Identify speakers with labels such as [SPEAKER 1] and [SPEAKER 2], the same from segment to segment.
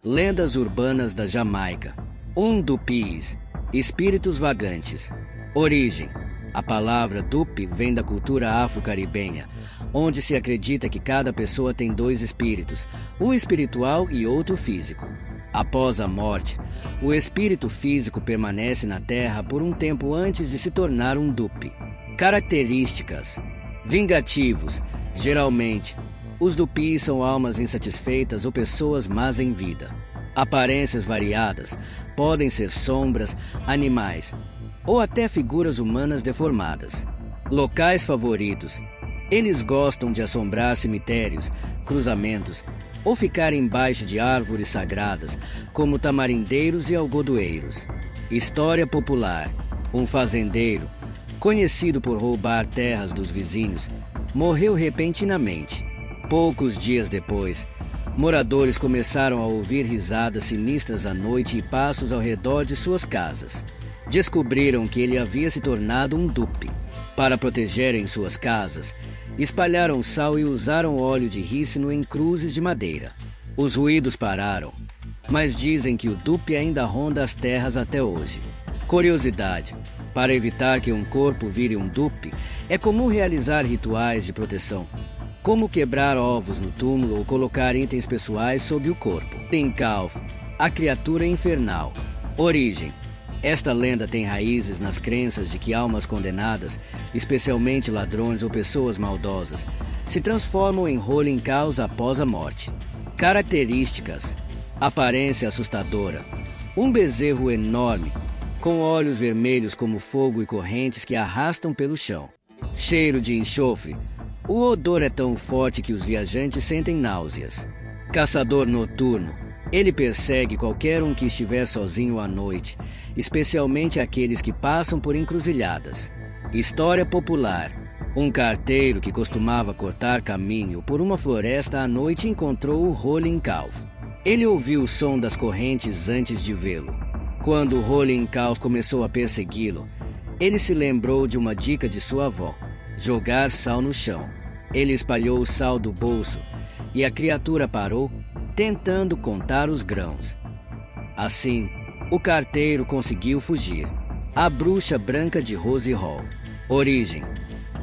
[SPEAKER 1] Lendas urbanas da Jamaica. Dupis, espíritos vagantes. Origem. A palavra Dupi vem da cultura afro-caribenha, onde se acredita que cada pessoa tem dois espíritos, um espiritual e outro físico. Após a morte, o espírito físico permanece na Terra por um tempo antes de se tornar um Dupi. Características. Vingativos. Geralmente, os Dupis são almas insatisfeitas ou pessoas más em vida. Aparências variadas. Podem ser sombras, animais ou até figuras humanas deformadas. Locais favoritos. Eles gostam de assombrar cemitérios, cruzamentos ou ficar embaixo de árvores sagradas, como tamarindeiros e algodoeiros. História popular. Um fazendeiro, conhecido por roubar terras dos vizinhos, morreu repentinamente. Poucos dias depois, moradores começaram a ouvir risadas sinistras à noite e passos ao redor de suas casas. Descobriram que ele havia se tornado um Dupi. Para protegerem suas casas, espalharam sal e usaram óleo de rícino em cruzes de madeira. Os ruídos pararam, mas dizem que o Dupi ainda ronda as terras até hoje. Curiosidade: para evitar que um corpo vire um Dupi, é comum realizar rituais de proteção, como quebrar ovos no túmulo ou colocar itens pessoais sob o corpo. Calf, a criatura infernal. Origem. Esta lenda tem raízes nas crenças de que almas condenadas, especialmente ladrões ou pessoas maldosas, se transformam em Rolling Cows após a morte. Características. Aparência assustadora. Um bezerro enorme, com olhos vermelhos como fogo e correntes que arrastam pelo chão. Cheiro de enxofre. O odor é tão forte que os viajantes sentem náuseas. Caçador noturno. Ele persegue qualquer um que estiver sozinho à noite, especialmente aqueles que passam por encruzilhadas. História popular. Um carteiro que costumava cortar caminho por uma floresta à noite encontrou o Rolling Cow. Ele ouviu o som das correntes antes de vê-lo. Quando o Rolling Cow começou a persegui-lo, ele se lembrou de uma dica de sua avó: jogar sal no chão. Ele espalhou o sal do bolso e a criatura parou, tentando contar os grãos. Assim, o carteiro conseguiu fugir. A bruxa branca de Rose Hall. Origem.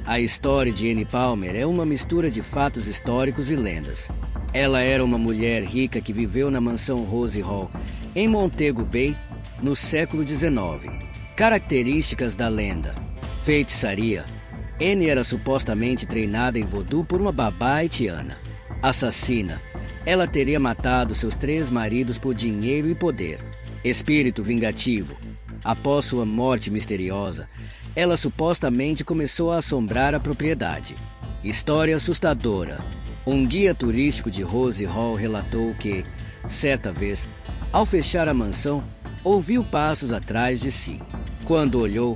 [SPEAKER 1] A história de Annie Palmer é uma mistura de fatos históricos e lendas. Ela era uma mulher rica que viveu na mansão Rose Hall, em Montego Bay, no século XIX. Características da lenda. Feitiçaria. Annie era supostamente treinada em voodoo por uma babá haitiana. Assassina. Ela teria matado seus 3 maridos por dinheiro e poder. Espírito vingativo. Após sua morte misteriosa, ela supostamente começou a assombrar a propriedade. História assustadora. Um guia turístico de Rose Hall relatou que, certa vez, ao fechar a mansão, ouviu passos atrás de si. Quando olhou,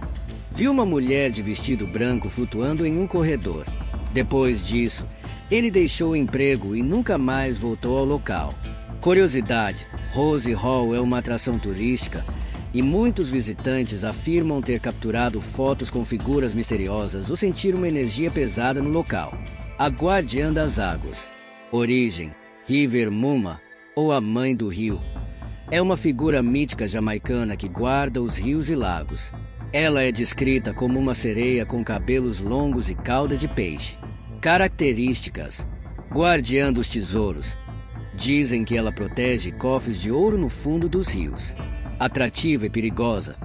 [SPEAKER 1] viu uma mulher de vestido branco flutuando em um corredor. Depois disso, ele deixou o emprego e nunca mais voltou ao local. Curiosidade: Rose Hall é uma atração turística e muitos visitantes afirmam ter capturado fotos com figuras misteriosas ou sentir uma energia pesada no local. A Guardiã das Águas. Origem: River Muma, ou a Mãe do Rio. É uma figura mítica jamaicana que guarda os rios e lagos. Ela é descrita como uma sereia com cabelos longos e cauda de peixe. Características. Guardiã dos tesouros. Dizem que ela protege cofres de ouro no fundo dos rios. Atrativa e perigosa.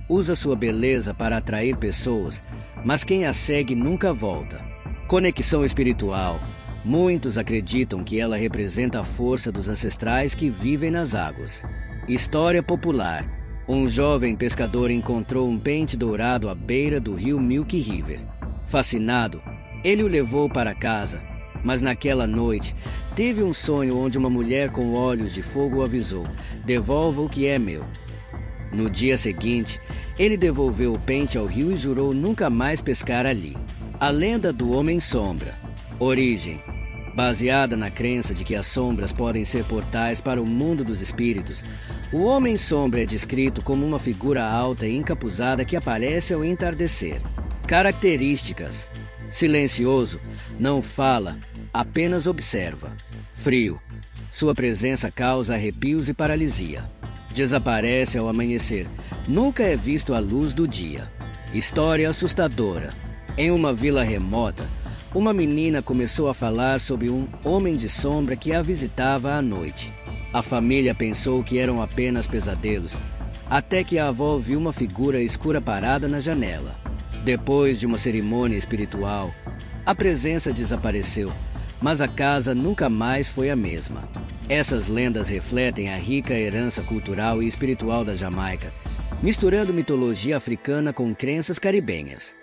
[SPEAKER 1] Usa sua beleza para atrair pessoas, mas quem a segue nunca volta. Conexão espiritual. Muitos acreditam que ela representa a força dos ancestrais que vivem nas águas. História popular. Um jovem pescador encontrou um pente dourado à beira do rio Milk River. Fascinado, ele o levou para casa, mas naquela noite teve um sonho onde uma mulher com olhos de fogo o avisou: devolva o que é meu. No dia seguinte, ele devolveu o pente ao rio e jurou nunca mais pescar ali. A lenda do Homem-Sombra. Origem. Baseada na crença de que as sombras podem ser portais para o mundo dos espíritos, o Homem-Sombra é descrito como uma figura alta e encapuzada que aparece ao entardecer. Características. Silencioso, não fala, apenas observa. Frio. Sua presença causa arrepios e paralisia. Desaparece ao amanhecer. Nunca é visto à luz do dia. História assustadora. Em uma vila remota, uma menina começou a falar sobre um homem de sombra que a visitava à noite. A família pensou que eram apenas pesadelos, até que a avó viu uma figura escura parada na janela. Depois de uma cerimônia espiritual, a presença desapareceu, mas a casa nunca mais foi a mesma. Essas lendas refletem a rica herança cultural e espiritual da Jamaica, misturando mitologia africana com crenças caribenhas.